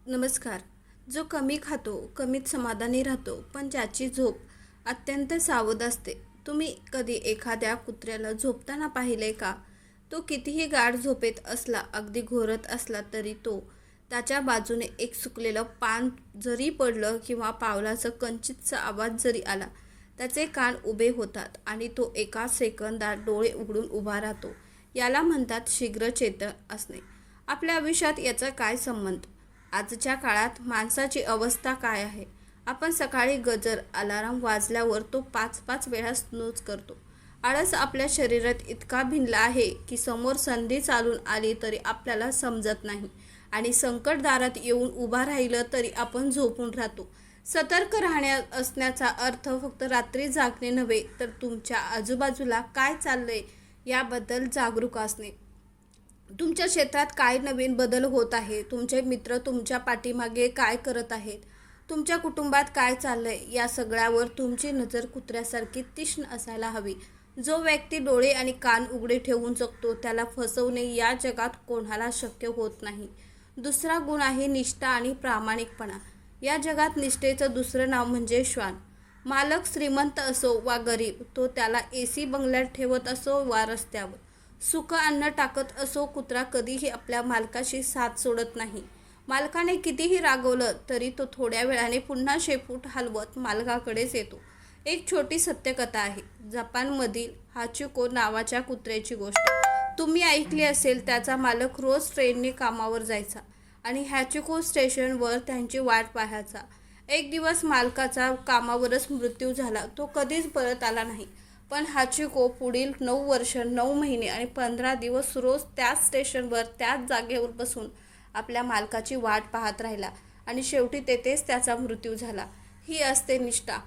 नमस्कार. जो कमी खातो, कमीत समाधानी राहतो, पण ज्याची झोप अत्यंत सावध असते. तुम्ही कधी एखाद्या कुत्र्याला झोपताना पाहिले का? तो कितीही गाढ झोपेत असला, अगदी घोरत असला तरी तो त्याच्या बाजूने एक सुकलेलं पान जरी पडलं किंवा पावलाचा कंचितचा आवाज जरी आला, त्याचे कान उभे होतात आणि तो एका सेकंदात डोळे उघडून उभा राहतो. याला म्हणतात शीघ्र चेतन असणे. आपल्या आयुष्यात याचा काय संबंध? आजच्या काळात माणसाची अवस्था काय आहे? आपण सकाळी गजर अलाराम वाजल्यावर तो 5-5 वेळा स्नूज करतो. आळस आपल्या शरीरात इतका भिनला आहे की समोर संधी चालून आली तरी आपल्याला समजत नाही आणि संकट दारात येऊन उभा राहिलं तरी आपण झोपून राहतो. सतर्क असण्याचा अर्थ फक्त रात्री जागणे नव्हे, तर तुमच्या आजूबाजूला काय चाललंय याबद्दल जागरूक असणे. तुमच्या क्षेत्रात काय नवीन बदल होत आहे, तुमचे मित्र तुमच्या पाठीमागे काय करत आहेत, तुमच्या कुटुंबात काय चाललंय, या सगळ्यावर तुमची नजर कुत्र्यासारखी तीक्ष्ण असायला हवी. जो व्यक्ती डोळे आणि कान उघडे ठेवून जगतो त्याला फसवणे या जगात कोणाला शक्य होत नाही. दुसरा गुण आहे निष्ठा आणि प्रामाणिकपणा. या जगात निष्ठेचं दुसरं नाव म्हणजे श्वान. मालक श्रीमंत असो वा गरीब, तो त्याला AC बंगल्यात ठेवत असो वा रस्त्यावर सुकं अन्न टाकत असो, कुत्रा कधीही आपल्या मालकाशी साथ सोडत नाही. मालकाने कितीही रागवलं तरी तो थोड्या वेळाने पुन्हा शेपूट हलवत मालकाकडेच येतो. एक छोटी सत्यकथा आहे जपानमधील हाचिको नावाच्या कुत्र्याची गोष्ट. तुम्ही ऐकली असेल. त्याचा मालक रोज ट्रेनने कामावर जायचा आणि हाचिको स्टेशनवर त्यांची वाट पाहायचा. एक दिवस मालकाचा कामावरच मृत्यू झाला. तो कधीच परत आला नाही. पण हाचिको पुढील 9 वर्ष 9 महिने आणि 15 दिवस रोज त्याच स्टेशनवर त्याच जागेवर बसून आपल्या मालकाची वाट पाहत राहिला आणि शेवटी तेथेच त्याचा मृत्यू झाला. ही असते निष्ठा.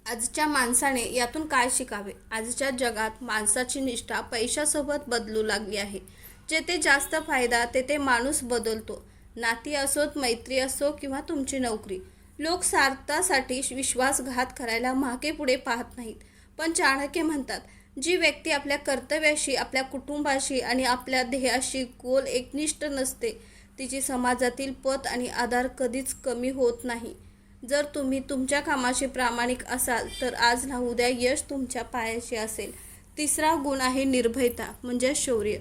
आजच्या माणसाने यातून काय शिकावे? आजच्या जगात माणसाची निष्ठा पैशासोबत बदलू लागली आहे. जेथे जास्त फायदा तेथे माणूस बदलतो. नाती असोत, मैत्री असो किंवा तुमची नोकरी. लोक स्वार्थासाठी विश्वासघात करायला मागे पुढे पाहत नाहीत. पण चाणक्य म्हणतात, जी व्यक्ती आपल्या कर्तव्याशी, आपल्या कुटुंबाशी आणि आपल्या ध्येयाशी गोल एकनिष्ठ नसते, तिची समाजातील पत आणि आधार कधीच कमी होत नाही. जर तुम्ही तुमच्या कामाशी प्रामाणिक असाल तर आज ना उद्या यश तुमच्या पायाशी असेल. तिसरा गुण आहे निर्भयता म्हणजे शौर्य.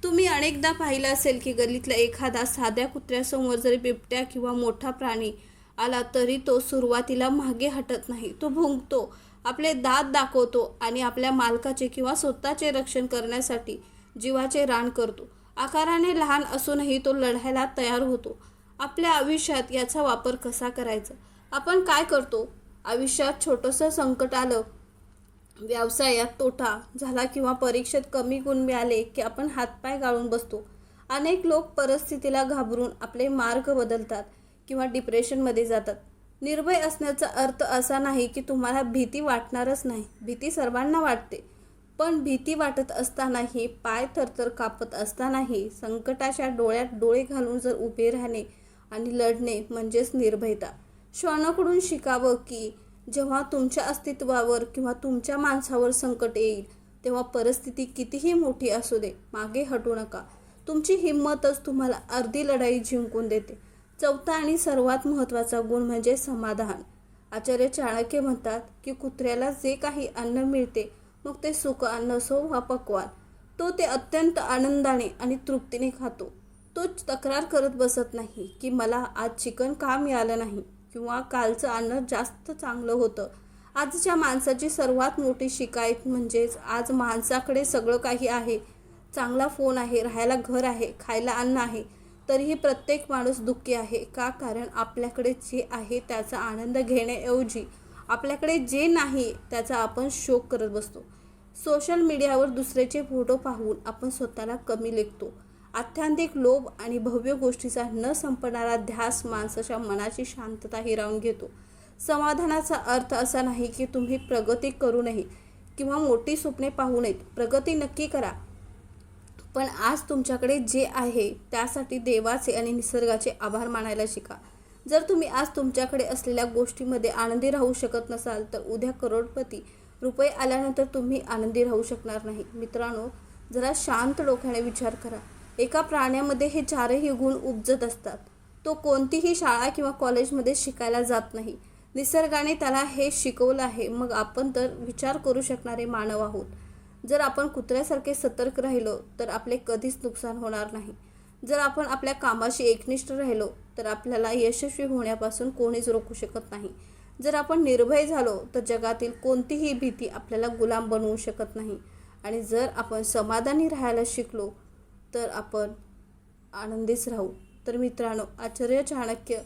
तुम्ही अनेकदा पाहिलं असेल की गल्लीतल्या एखादा साध्या कुत्र्यासमोर जरी बिबट्या किंवा मोठा प्राणी आला तरी तो सुरुवातीला मागे हटत नाही. तो भुंकतो, आपले दात दाखवतो आणि आपल्या मालकाचे किंवा स्वतःचे रक्षण करण्यासाठी जीवाचे रान करतो. आकाराने लहान असूनही तो लढायला तयार होतो. आपल्या आयुष्यात याचा वापर कसा करायचा? आपण काय करतो? आयुष्यात छोटंसं संकट आलं, व्यवसायात तोटा झाला किंवा परीक्षेत कमी गुण मिळाले की आपण हातपाय गाळून बसतो. अनेक लोक परिस्थितीला घाबरून आपले मार्ग बदलतात किंवा डिप्रेशनमध्ये जातात. निर्भय असण्याचा अर्थ असा नाही की तुम्हाला भीती वाटणारच नाही. भीती सर्वांना वाटते. पण भीती वाटत असतानाही, पाय थरथर कापत असतानाही संकटाच्या डोळ्यात डोळे घालून जर उभे राहणे आणि लढणे म्हणजेच निर्भयता. श्वानाकडून शिकावं की जेव्हा तुमच्या अस्तित्वावर किंवा तुमच्या माणसावर संकट येईल तेव्हा परिस्थिती कितीही मोठी असू दे, मागे हटू नका. तुमची हिंमतच तुम्हाला अर्धी लढाई जिंकून देते. चौथा आणि सर्वात महत्त्वाचा गुण म्हणजे समाधान. आचार्य चाणक्य म्हणतात की कुत्र्याला जे काही अन्न मिळते, मग ते सुकं अन्न असो वा पक्वान, तो ते अत्यंत आनंदाने आणि तृप्तीने खातो. तो तक्रार करत बसत नाही की मला आज चिकन का मिळालं नाही किंवा कालचं अन्न जास्त चांगलं होतं. आजच्या माणसाची सर्वात मोठी शिकायत म्हणजेच आज माणसाकडे सगळं काही आहे. चांगला फोन आहे, राहायला घर आहे, खायला अन्न आहे, तरीही प्रत्येक माणूस दुःखी आहे. का? कारण आपल्याकडे जे आहे त्याचा आनंद घेण्याऐवजी आपल्याकडे जे नाही त्याचा आपण शोक करत बसतो. सोशल मीडियावर दुसऱ्याचे फोटो पाहून आपण स्वतःला कमी लेखतो. आत्यंतिक लोभ आणि भव्य गोष्टीचा न संपणारा ध्यास माणसाच्या मनाची शांतता हिरावून घेतो. समाधानाचा अर्थ असा नाही की तुम्ही प्रगती करू नये किंवा मोठी स्वप्ने पाहू नयेत. प्रगती नक्की करा, पण आज तुमच्याकडे जे आहे त्यासाठी देवाचे आणि निसर्गाचे आभार मानायला शिका. जर तुम्ही आज तुमच्याकडे असलेल्या गोष्टीमध्ये आनंदी राहू शकत नसाल तर उद्या करोडपती रुपये आल्यानंतर तुम्ही आनंदी राहू शकणार नाही. मित्रांनो, जरा शांत डोक्याने विचार करा. एका प्राण्यामध्ये हे चारही गुण उपजत असतात. तो कोणतीही शाळा किंवा कॉलेजमध्ये शिकायला जात नाही. निसर्गाने त्याला हे शिकवलं आहे. मग आपण तर विचार करू शकणारे मानव आहोत. जर आपण कुत्र्यासारखे सतर्क राहिलो तर आपले कधीच नुकसान होणार नाही. जर आपण आपल्या कामाशी एकनिष्ठ राहिलो तर आपल्याला यशस्वी होण्यापासून कोणीच रोखू शकत नाही. जर आपण निर्भय झालो तर जगातील कोणतीही भीती आपल्याला गुलाम बनवू शकत नाही. आणि जर आपण समाधानी राहायला शिकलो तर आपण आनंदीच राहू. तर मित्रांनो, आचार्य चाणक्य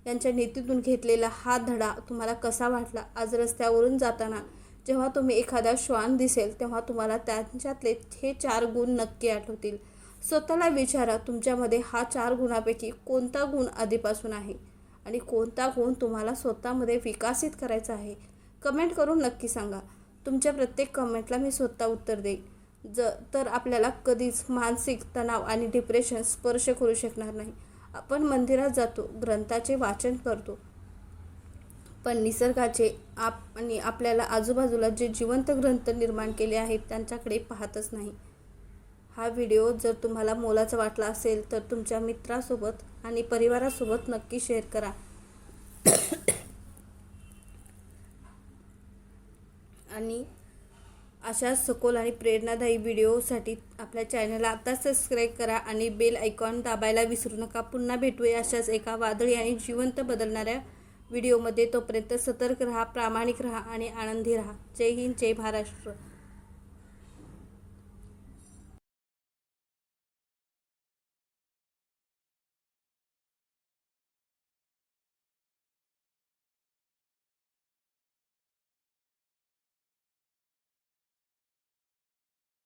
यांच्या नीतीतून घेतलेला हा धडा तुम्हाला कसा वाटला? आज रस्त्यावरून जाताना जेव्हा तुम्ही एखादा श्वान दिसेल तेव्हा तुम्हाला त्यांच्यातले हे 4 गुण नक्की आठवतील. स्वतःला विचारा, तुमच्यामध्ये हा 4 गुणांपैकी कोणता गुण आधीपासून आहे आणि कोणता गुण तुम्हाला स्वतःमध्ये विकसित करायचा आहे. कमेंट करून नक्की सांगा. तुमच्या प्रत्येक कमेंटला मी स्वतः उत्तर देईन. तर आपल्याला कधीच मानसिक तणाव आणि डिप्रेशन स्पर्श करू शकणार नाही. आपण मंदिरात जातो, ग्रंथाचे वाचन करतो, पण निसर्गाचे आणि आपल्याला आजूबाजूला जे जिवंत ग्रंथ निर्माण केले आहेत त्यांच्याकडे पाहतच नाही. हा व्हिडिओ जर तुम्हाला मोलाचा वाटला असेल तर तुमच्या मित्रासोबत आणि परिवारासोबत नक्की शेअर करा. आणि अशा सखोल आणि प्रेरणादायी व्हिडिओसाठी आपल्या चॅनलला आता सबस्क्राईब करा आणि बेल आयकॉन दाबायला विसरू नका. पुन्हा भेटूया अशाच एका वादळी आणि जिवंत बदलणाऱ्या व्हिडिओमध्ये. तोपर्यंत सतर्क राहा, प्रामाणिक राहा आणि आनंदी राहा. जय हिंद, जय महाराष्ट्र.